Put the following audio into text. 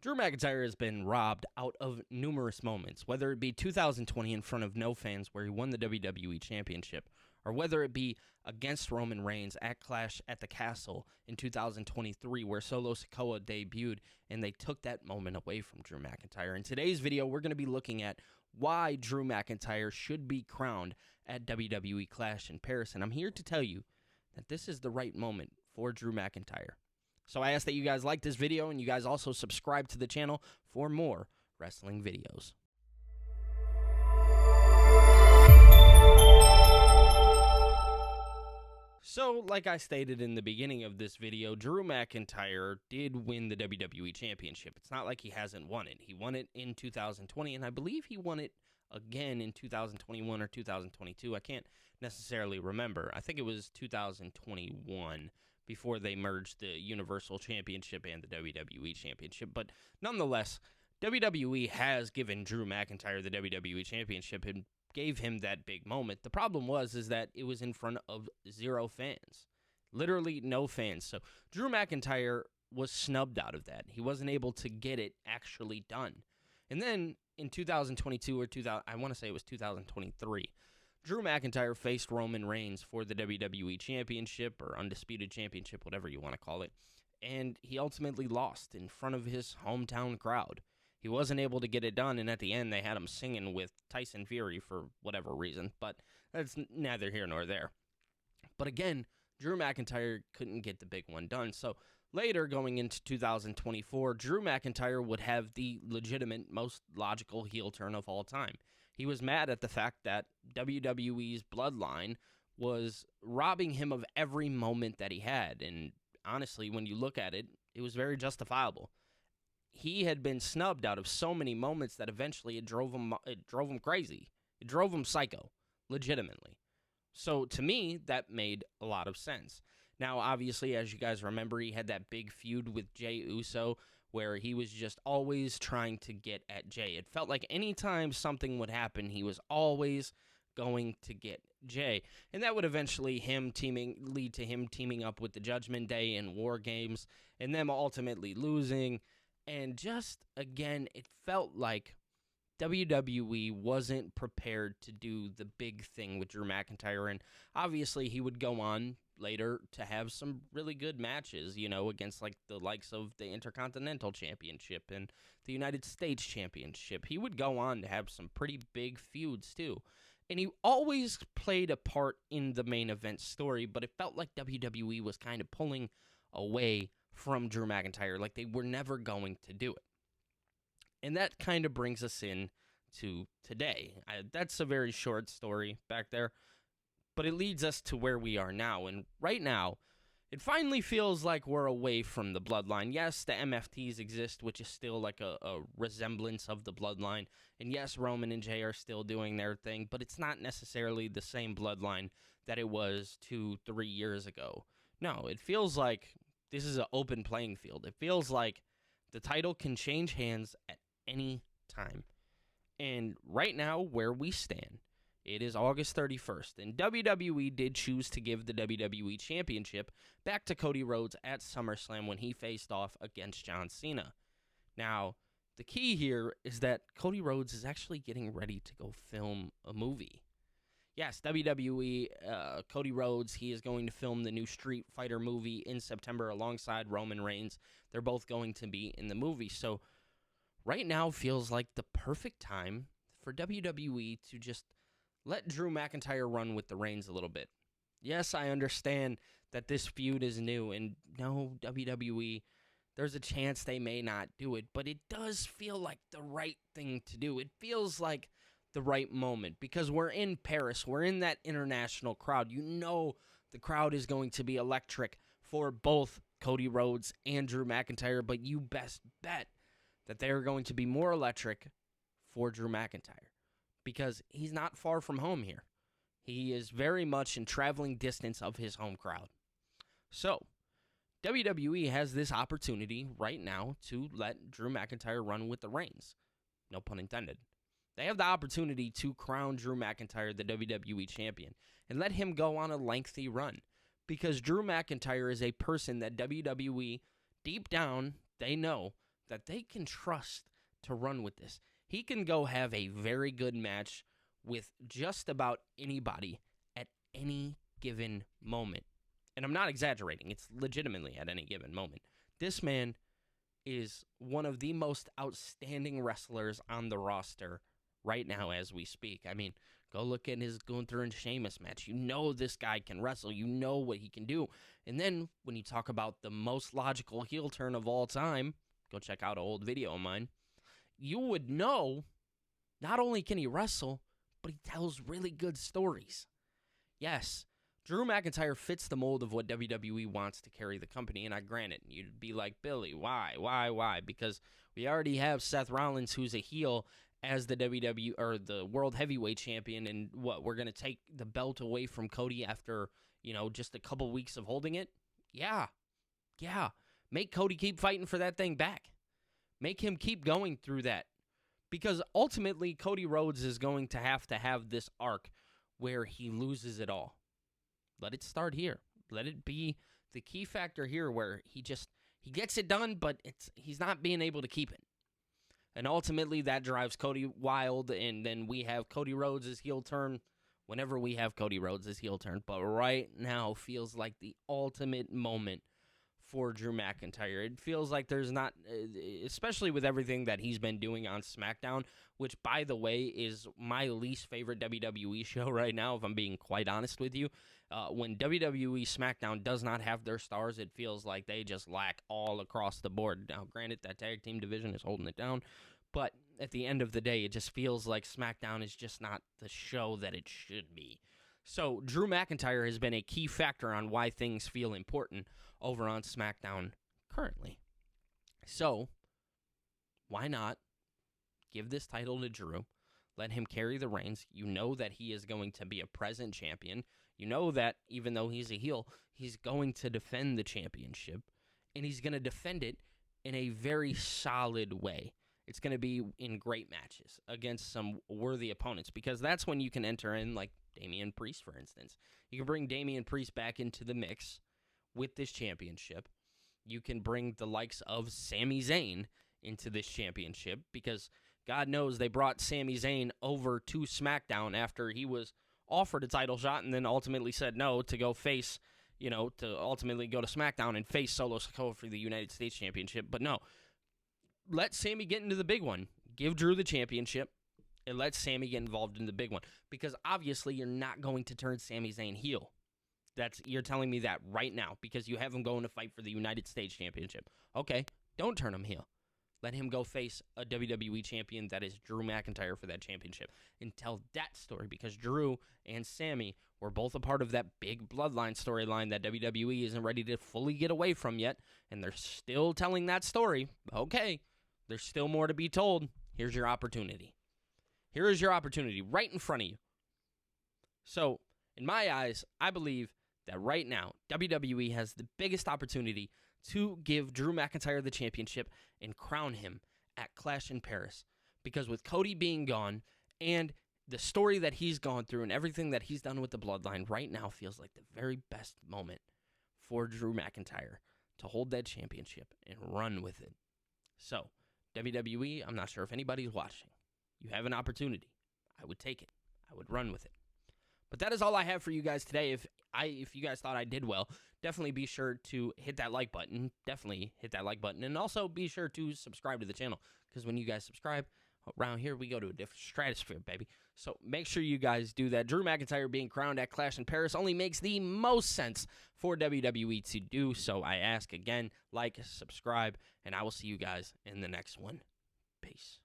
Drew McIntyre has been robbed out of numerous moments, whether it be 2020 in front of no fans where he won the WWE Championship, or whether it be against Roman Reigns at Clash at the Castle in 2023 where Solo Sikoa debuted and they took that moment away from Drew McIntyre. In today's video, we're going to be looking at why Drew McIntyre should be crowned at WWE Clash in Paris, and I'm here to tell you that this is the right moment for Drew McIntyre. So I ask that you guys like this video and you guys also subscribe to the channel for more wrestling videos. So, like I stated in the beginning of this video, Drew McIntyre did win the WWE Championship. It's not like he hasn't won it. He won it in 2020, and I believe he won it again in 2021 or 2022. I can't necessarily remember. I think it was 2021. Before they merged the Universal Championship and the WWE Championship. But nonetheless, WWE has given Drew McIntyre the WWE Championship and gave him that big moment. The problem is that it was in front of 0 fans. Literally no fans. So Drew McIntyre was snubbed out of that. He wasn't able to get it actually done. And then in 2022 or I want to say it was 2023, Drew McIntyre faced Roman Reigns for the WWE Championship or Undisputed Championship, whatever you want to call it, and he ultimately lost in front of his hometown crowd. He wasn't able to get it done, and at the end they had him singing with Tyson Fury for whatever reason, but that's neither here nor there. But again, Drew McIntyre couldn't get the big one done, so later, going into 2024, Drew McIntyre would have the legitimate, most logical heel turn of all time. He was mad at the fact that WWE's bloodline was robbing him of every moment that he had. And honestly, when you look at it, it was very justifiable. He had been snubbed out of so many moments that eventually it drove him crazy. It drove him psycho, legitimately. So to me, that made a lot of sense. Now, obviously, as you guys remember, he had that big feud with Jey Uso where he was just always trying to get at Jey. It felt like anytime something would happen, he was always going to get Jey. And that would eventually lead to him teaming up with the Judgment Day in War Games and them ultimately losing. And just, again, it felt like WWE wasn't prepared to do the big thing with Drew McIntyre. And obviously, he would go on later to have some really good matches, against like the likes of the Intercontinental Championship and the United States Championship. He would go on to have some pretty big feuds too. And he always played a part in the main event story, but it felt like WWE was kind of pulling away from Drew McIntyre, like they were never going to do it. And that kind of brings us in to today. That's a very short story back there. But it leads us to where we are now. And right now, it finally feels like we're away from the bloodline. Yes, the MFTs exist, which is still like a resemblance of the bloodline. And yes, Roman and Jey are still doing their thing, but it's not necessarily the same bloodline that it was 2-3 years ago. No, it feels like this is an open playing field. It feels like the title can change hands at any time. And right now, where we stand, it is August 31st, and WWE did choose to give the WWE Championship back to Cody Rhodes at SummerSlam when he faced off against John Cena. Now, the key here is that Cody Rhodes is actually getting ready to go film a movie. Yes, WWE, Cody Rhodes, he is going to film the new Street Fighter movie in September alongside Roman Reigns. They're both going to be in the movie, so right now feels like the perfect time for WWE to just let Drew McIntyre run with the reins a little bit. Yes, I understand that this feud is new, and no, WWE, there's a chance they may not do it, but it does feel like the right thing to do. It feels like the right moment, because we're in Paris, we're in that international crowd. The crowd is going to be electric for both Cody Rhodes and Drew McIntyre, but you best bet that they are going to be more electric for Drew McIntyre, because he's not far from home here. He is very much in traveling distance of his home crowd. So, WWE has this opportunity right now to let Drew McIntyre run with the reins. No pun intended. They have the opportunity to crown Drew McIntyre the WWE Champion and let him go on a lengthy run, because Drew McIntyre is a person that WWE, deep down, they know that they can trust to run with this. He can go have a very good match with just about anybody at any given moment. And I'm not exaggerating. It's legitimately at any given moment. This man is one of the most outstanding wrestlers on the roster right now as we speak. I mean, go look at his Gunther and Sheamus match. You know this guy can wrestle. You know what he can do. And then when you talk about the most logical heel turn of all time, go check out an old video of mine. You would know not only can he wrestle, but he tells really good stories. Yes, Drew McIntyre fits the mold of what WWE wants to carry the company, and I grant it. You'd be like, Billy, why? Because we already have Seth Rollins, who's a heel, as the WWE or the World Heavyweight Champion, and what, we're going to take the belt away from Cody after, just a couple weeks of holding it? Yeah. Make Cody keep fighting for that thing back. Make him keep going through that. Because ultimately, Cody Rhodes is going to have this arc where he loses it all. Let it start here. Let it be the key factor here where he gets it done, but he's not being able to keep it. And ultimately, that drives Cody wild, and then we have Cody Rhodes' heel turn whenever we have Cody Rhodes' heel turn. But right now feels like the ultimate moment for Drew McIntyre. It feels like there's not, especially with everything that he's been doing on SmackDown, which, by the way, is my least favorite WWE show right now, if I'm being quite honest with you. When WWE SmackDown does not have their stars, it feels like they just lack all across the board. Now, granted, that tag team division is holding it down, but at the end of the day, it just feels like SmackDown is just not the show that it should be. So, Drew McIntyre has been a key factor on why things feel important over on SmackDown currently. So, why not give this title to Drew? Let him carry the reins. You know that he is going to be a present champion. You know that even though he's a heel, he's going to defend the championship. And he's going to defend it in a very solid way. It's going to be in great matches against some worthy opponents, because that's when you can enter in, like Damian Priest, for instance. You can bring Damian Priest back into the mix with this championship. You can bring the likes of Sami Zayn into this championship, because God knows they brought Sami Zayn over to SmackDown after he was offered a title shot and then ultimately said no to go face, to ultimately go to SmackDown and face Solo Sikoa for the United States Championship. But no, let Sami get into the big one. Give Drew the championship and let Sami get involved in the big one, because obviously you're not going to turn Sami Zayn heel. You're telling me that right now, because you have him going to fight for the United States Championship. Okay, don't turn him heel. Let him go face a WWE champion that is Drew McIntyre for that championship and tell that story, because Drew and Sami were both a part of that big bloodline storyline that WWE isn't ready to fully get away from yet, and they're still telling that story. Okay, there's still more to be told. Here's your opportunity. Here is your opportunity right in front of you. So, in my eyes, I believe that right now, WWE has the biggest opportunity to give Drew McIntyre the championship and crown him at Clash in Paris. Because with Cody being gone and the story that he's gone through and everything that he's done with the bloodline, right now feels like the very best moment for Drew McIntyre to hold that championship and run with it. So, WWE, I'm not sure if anybody's watching. You have an opportunity. I would take it. I would run with it. But that is all I have for you guys today. If you guys thought I did well, definitely be sure to hit that like button. Definitely hit that like button. And also be sure to subscribe to the channel, because when you guys subscribe, around here we go to a different stratosphere, baby. So make sure you guys do that. Drew McIntyre being crowned at Clash in Paris only makes the most sense for WWE to do. So I ask again, like, subscribe, and I will see you guys in the next one. Peace.